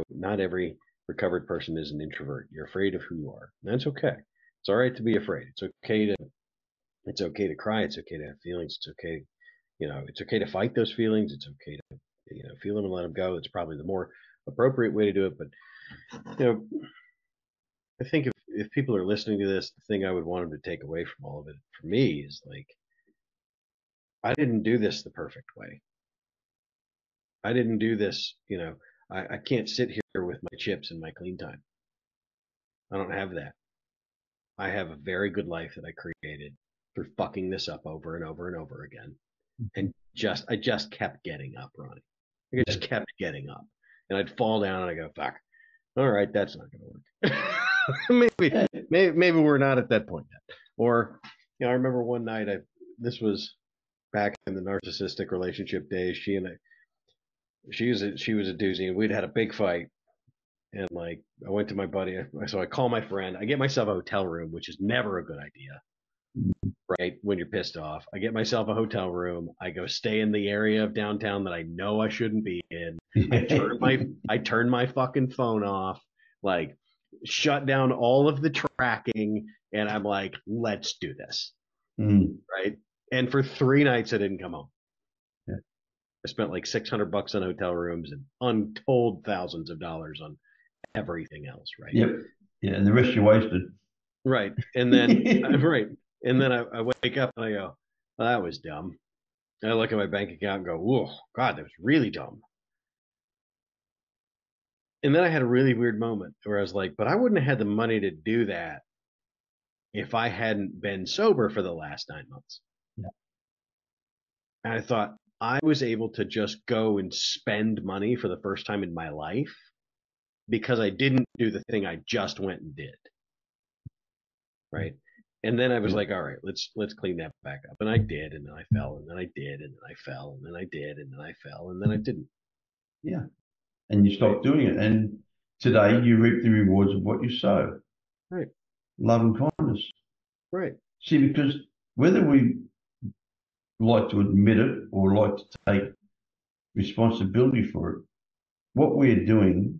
not every recovered person is an introvert. You're afraid of who you are. And that's okay. It's all right to be afraid. It's okay to cry. It's okay to have feelings. It's okay to fight those feelings. It's okay to, feel them and let them go. It's probably the more appropriate way to do it. But, I think if people are listening to this, the thing I would want them to take away from all of it for me is like, I didn't do this the perfect way. I didn't do this, I can't sit here with my chips and my clean time. I don't have that. I have a very good life that I created through fucking this up over and over and over again. And I just kept getting up, Ronnie. I just kept getting up. And I'd fall down and I go, fuck, all right, that's not going to work. maybe we're not at that point yet. Or, I remember one night, this was back in the narcissistic relationship days. She was a doozy, and we'd had a big fight. And like, I went to my buddy, so I call my friend. I get myself a hotel room, which is never a good idea, right? When you're pissed off, I get myself a hotel room. I go stay in the area of downtown that I know I shouldn't be in. I turn my fucking phone off, like shut down all of the tracking, and I'm like, let's do this, right? And for 3 nights, I didn't come home. Yeah. I spent like $600 on hotel rooms and untold thousands of dollars on everything else, right? Yep. Yeah, and the rest you wasted. Right. And then I wake up and I go, well, that was dumb. And I look at my bank account and go, whoa, God, that was really dumb. And then I had a really weird moment where I was like, but I wouldn't have had the money to do that if I hadn't been sober for the last 9 months. Yeah. And I thought, I was able to just go and spend money for the first time in my life because I didn't do the thing I just went and did. Right. And then I was like, all right, let's clean that back up. And I did, and then I fell, and then I did, and then I fell, and then I did, and then I fell, and then I didn't. Yeah. And you stopped doing it. And today you reap the rewards of what you sow. Right. Love and kindness. Right. See, because whether we like to admit it or like to take responsibility for it, what we're doing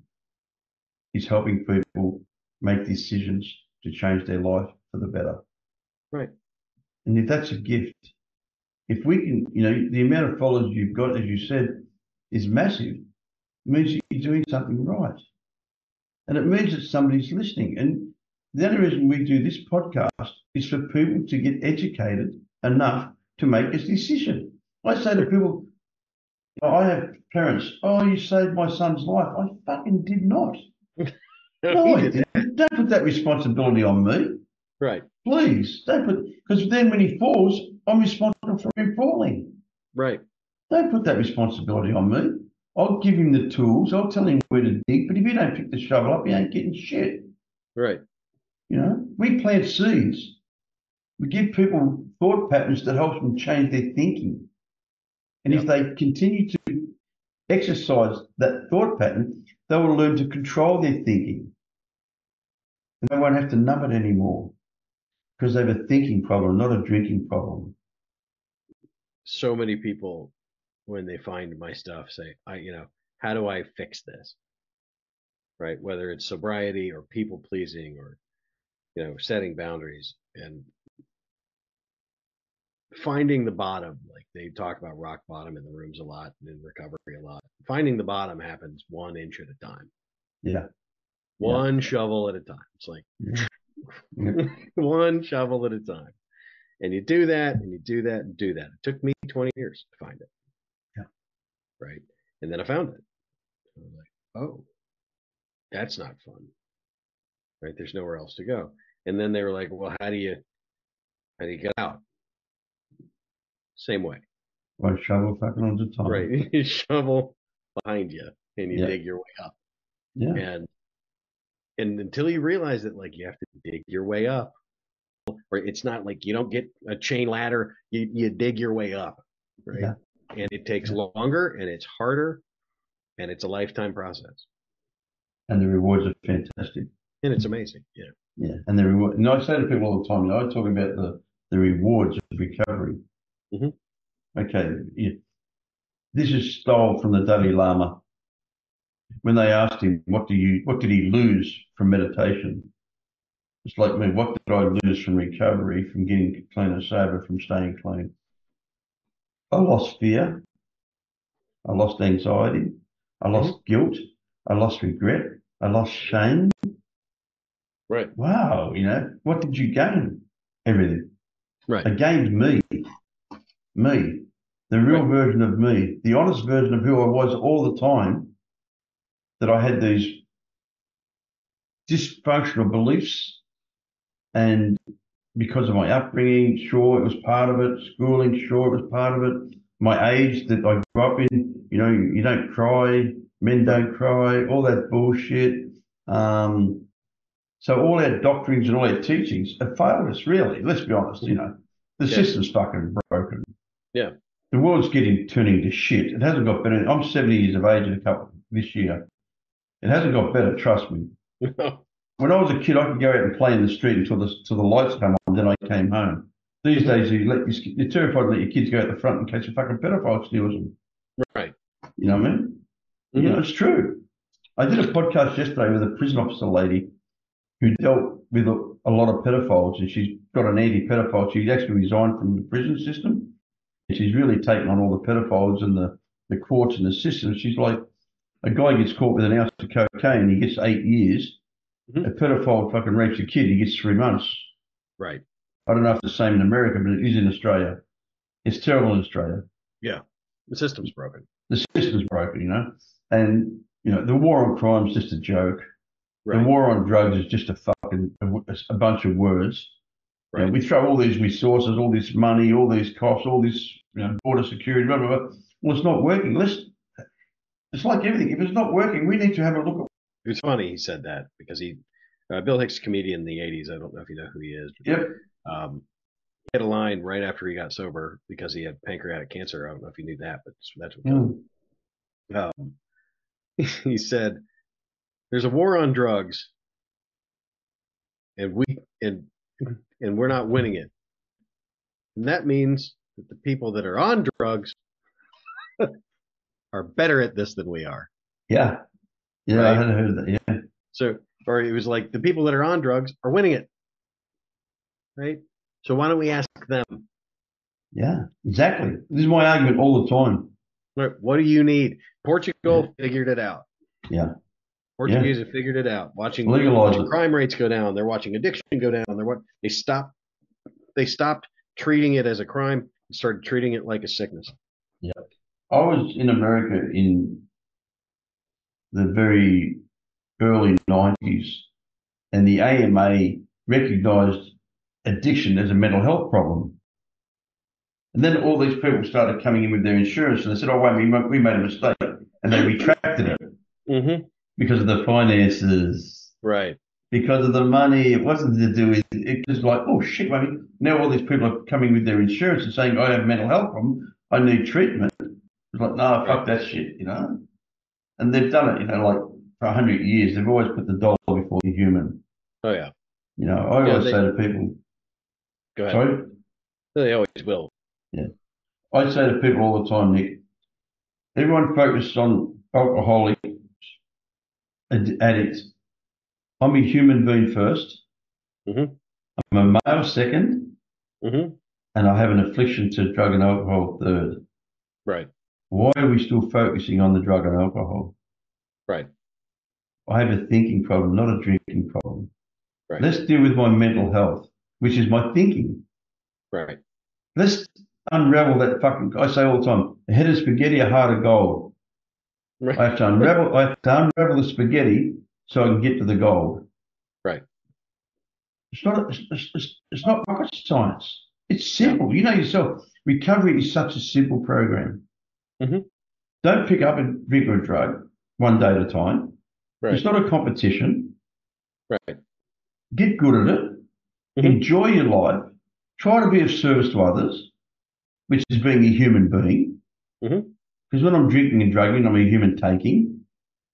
is helping people make decisions to change their life for the better. Right. And if that's a gift, if we can, the amount of followers you've got, as you said, is massive. It means you're doing something right. And it means that somebody's listening. And the only reason we do this podcast is for people to get educated enough to make a decision. I say to people, I have parents, oh, you saved my son's life. I fucking did not. No, I didn't. Don't put that responsibility on me. Right. Please, don't put, because then when he falls, I'm responsible for him falling. Right. Don't put that responsibility on me. I'll give him the tools. I'll tell him where to dig. But if you don't pick the shovel up, you ain't getting shit. Right. We plant seeds. We give people thought patterns that help them change their thinking. And if they continue to exercise that thought pattern, they will learn to control their thinking. And they won't have to numb it anymore because they have a thinking problem, not a drinking problem. So many people, when they find my stuff, say, how do I fix this? Right. Whether it's sobriety or people pleasing or, setting boundaries and finding the bottom. Like they talk about rock bottom in the rooms a lot and in recovery a lot. Finding the bottom happens 1 inch at a time. Yeah. One shovel at a time. It's like one shovel at a time. And you do that and you do that and do that. It took me 20 years to find it. Yeah. Right. And then I found it. I was like, oh, that's not fun. Right. There's nowhere else to go. And then they were like, well, how do you get out? Same way. One shovel fucking at a time. Right. You shovel behind you and you Yeah. dig your way up. Yeah. And until you realize that, like, you have to dig your way up, or it's not like you don't get a chain ladder, you dig your way up, right? Yeah. And it takes longer and it's harder and it's a lifetime process. And the rewards are fantastic. And it's amazing. Yeah. Yeah. And the reward, and I say to people all the time, I talk about the rewards of recovery. Mhm. Okay. This is stole from the Dalai Lama. When they asked him, what did he lose from meditation? It's like me, what did I lose from recovery, from getting clean and sober, from staying clean? I lost fear. I lost anxiety. I lost guilt. I lost regret. I lost shame. Right. Wow, what did you gain? Everything. Right. I gained me, the real version of me, the honest version of who I was all the time, that I had these dysfunctional beliefs. And because of my upbringing, sure, it was part of it. Schooling, sure, it was part of it. My age that I grew up in, you don't cry, men don't cry, all that bullshit. So all our doctrines and all our teachings have failed us, really. Let's be honest, The system's fucking broken. Yeah. The world's turning to shit. It hasn't got better. I'm 70 years of age this year. It hasn't got better, trust me. When I was a kid, I could go out and play in the street until the lights come on, then I came home. These days, you're terrified to let your kids go out the front in case a fucking pedophile steals them. Right. You know what I mean? It's true. I did a podcast yesterday with a prison officer lady who dealt with a lot of pedophiles, and she's got an anti-pedophile. She actually resigned from the prison system, and she's really taken on all the pedophiles and the courts and the system. She's like, a guy gets caught with an ounce of cocaine, he gets 8 years. A pedophile fucking rapes a kid, he gets 3 months. Right. I don't know if it's the same in America, but it is in Australia. It's terrible in Australia. Yeah. The system's broken. The system's broken, And, the war on crime is just a joke. Right. The war on drugs is just a bunch of words. Right. We throw all these resources, all this money, all these costs, all this border security, blah, blah, blah. Well, it's not working. It's like everything. If it's not working, we need to have a look at. It was funny he said that because Bill Hicks, comedian in the 80s. I don't know if you know who he is. But, Yep. He had a line right after he got sober because he had pancreatic cancer. I don't know if you knew that, but that's what he said. There's a war on drugs, and we're not winning it. And that means that the people that are on drugs are better at this than we are. Yeah. Yeah, right? I hadn't heard that. Yeah. So, or it was like the people that are on drugs are winning it. Right? So why don't we ask them? Yeah, exactly. This is my argument all the time. Right. What do you need? Portugal figured it out. Yeah. Portuguese have figured it out. Watching crime rates go down. They're watching addiction go down. They stopped treating it as a crime and started treating it like a sickness. Yeah. I was in America in the very early 90s, and the AMA recognized addiction as a mental health problem. And then all these people started coming in with their insurance, and they said, oh, wait, we made a mistake. And they retracted it because of the finances. Right. Because of the money. It wasn't to do with it. Was like, oh, shit, I mean, now all these people are coming with their insurance and saying, I have a mental health problem. I need treatment. It's like, no, fuck that shit, And they've done it, like for 100 years. They've always put the dollar before the human. Oh, yeah. I always say to people. Go ahead. Sorry? They always will. Yeah. I say to people all the time, Nick, everyone focuses on alcoholic addicts. I'm a human being first. I'm a male second. And I have an affliction to drug and alcohol third. Right. Why are we still focusing on the drug and alcohol? Right. I have a thinking problem, not a drinking problem. Right. Let's deal with my mental health, which is my thinking. Right. Let's unravel that fucking. I say all the time, a head of spaghetti, a heart of gold. Right. I have to unravel the spaghetti so I can get to the gold. Right. It's not rocket science. It's simple. You know yourself. Recovery is such a simple program. Don't pick up a drink or a drug one day at a time. Right. It's not a competition. Right. Get good at it. Enjoy your life. Try to be of service to others, which is being a human being. Because when I'm drinking and drugging, I'm a human taking.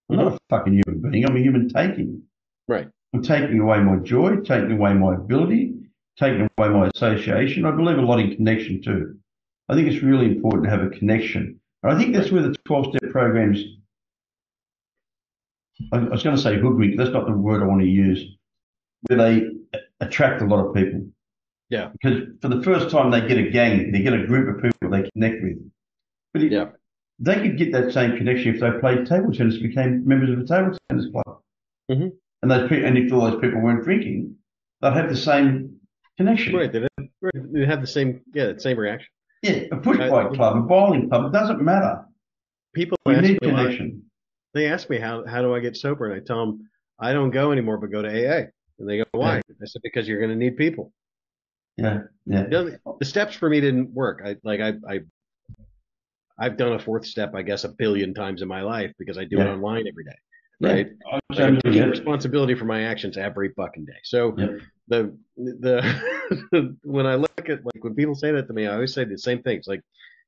I'm not a fucking human being. I'm a human taking. Right. I'm taking away my joy, taking away my ability, taking away my association. I believe a lot in connection too. I think it's really important to have a connection. And I think that's where the 12-step programs, I was going to say hoodwink, that's not the word I want to use, where they attract a lot of people. Yeah. Because for the first time they get a gang, they get a group of people they connect with. But they could get that same connection if they played table tennis, became members of a table tennis club. And those people, and if all those people weren't drinking, they'd have the same connection. Right. They have the same reaction. Yeah, a push bike club, a bowling club, it doesn't matter. People need connection. They ask me how do I get sober, and I tell them I don't go anymore, but go to AA. And they go, why? I said, because you're going to need people. Yeah. The steps for me didn't work. I've done a fourth step, I guess, 1 billion times in my life because I do it online every day. Right? I'm taking responsibility for my actions every fucking day. So the when I look at, like, when people say that to me, I always say the same things. Like,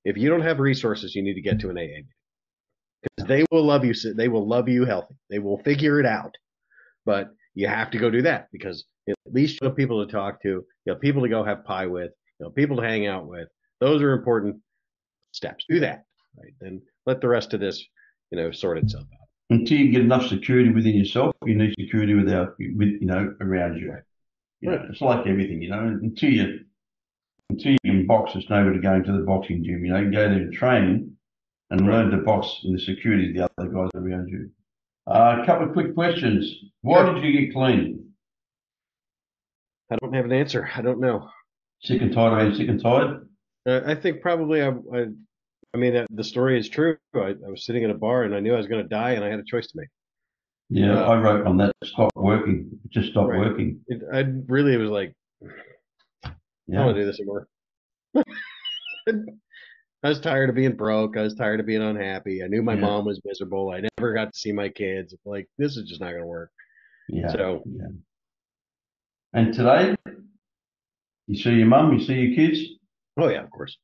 if you don't have resources, you need to get to an AA meeting. Because they will love you. They will love you healthy. They will figure it out. But you have to go do that, because at least you have people to talk to, you have people to go have pie with, people to hang out with. Those are important steps. Do that, right? Then let the rest of this, sort itself out. Until you get enough security within yourself, you need security around you. Right. It's like everything, until you can box, there's nobody to go into the boxing gym. You go there to train and learn to box in the security of the other guys around you. A couple of quick questions. Why did you get clean? I don't have an answer. I don't know. Sick and tired of being sick and tired? I think probably I mean, the story is true. I was sitting in a bar and I knew I was going to die, and I had a choice to make. Yeah, I wrote on that. Stop working. It just stopped working. It was like, I don't want to do this anymore. I was tired of being broke. I was tired of being unhappy. I knew my mom was miserable. I never got to see my kids. Like, this is just not going to work. And today, you see your mum, you see your kids? Oh, yeah, of course.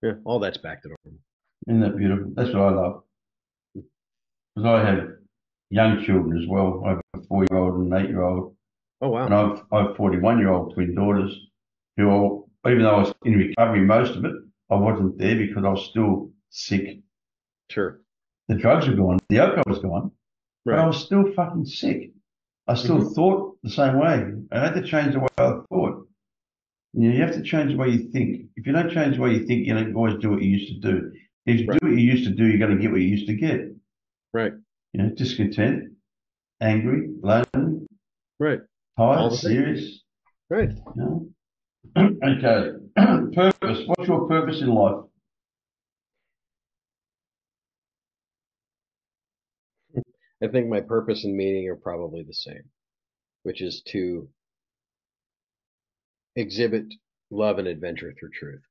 Yeah, all that's back to normal. Isn't that beautiful? That's what I love. Because I have young children as well. I have a 4-year-old and an 8-year-old. Oh, wow. And I have 41-year-old twin daughters who, even though I was in recovery most of it, I wasn't there because I was still sick. Sure. The drugs were gone. The alcohol was gone. Right. But I was still fucking sick. I still thought the same way. I had to change the way I thought. You have to change the way you think. If you don't change the way you think, you don't always do what you used to do. If you do what you used to do, you're going to get what you used to get. Right. Discontent, angry, lonely. Right. Tired, serious. Right. Okay. Purpose. What's your purpose in life? I think my purpose and meaning are probably the same, which is to exhibit love and adventure through truth.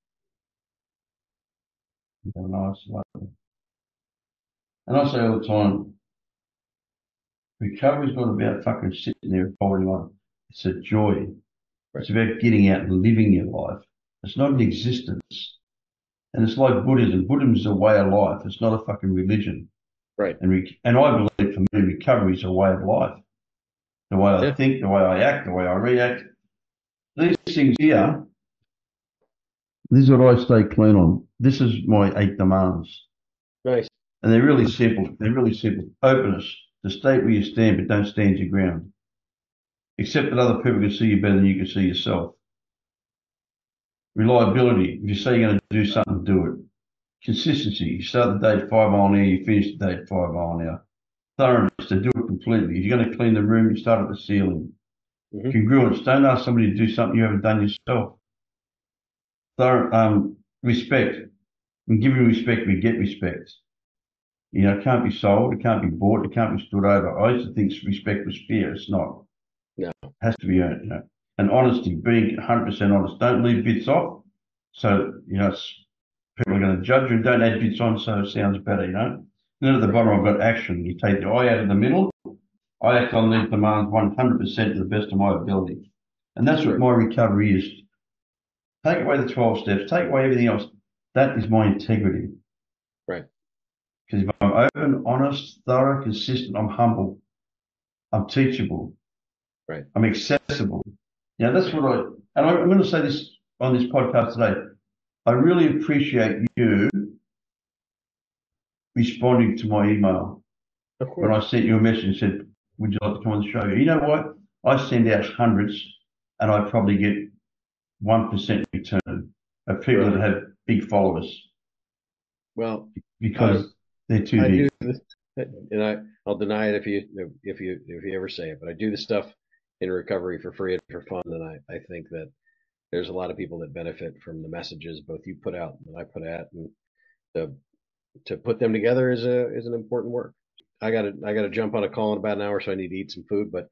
Nice. And I say all the time, recovery's not about fucking sitting there holding on. It's a joy. Right. It's about getting out and living your life. It's not an existence. And it's like Buddhism. Buddhism is a way of life. It's not a fucking religion. Right. And I believe, for me, recovery is a way of life. The way I think, the way I act, the way I react. These things here, this is what I stay clean on. This is my 8 demands. Nice. And they're really simple. Openness, to state where you stand, but don't stand your ground. Accept that other people can see you better than you can see yourself. Reliability. If you say you're going to do something, do it. Consistency. You start the day at 5 mile an hour, you finish the day at 5 mile an hour. Thoroughness, to do it completely. If you're going to clean the room, you start at the ceiling. Congruence. Don't ask somebody to do something you haven't done yourself. Respect. And giving respect, we get respect. It can't be sold, it can't be bought, it can't be stood over. I used to think respect was fear. It's not. No. It has to be earned, And honesty, being 100% honest. Don't leave bits off. So, people are going to judge you. Don't add bits on so it sounds better, you know. And then at the bottom, I've got action. You take the I out of the middle. I act on these demands 100% to the best of my ability. And that's what my recovery is. Take away the 12 steps, take away everything else. That is my integrity. Right. Because if I'm open, honest, thorough, consistent, I'm humble, I'm teachable, right, I'm accessible. Now that's what and I'm going to say this on this podcast today. I really appreciate you responding to my email when I sent you a message and said, would you like to come on the show? You know what? I send out hundreds and I probably get 1% return of people that have big followers. Well, because they're too deep. And I'll deny it if you ever say it, but I do this stuff in recovery for free and for fun, and I think that there's a lot of people that benefit from the messages both you put out and I put out, and to put them together is an important work. I gotta jump on a call in about an hour, so I need to eat some food. But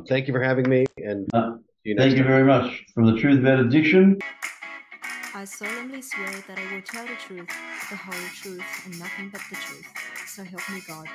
thank you for having me, and thank you very much. From the truth about addiction, I solemnly swear that I will tell the truth, the whole truth, and nothing but the truth. So help me God.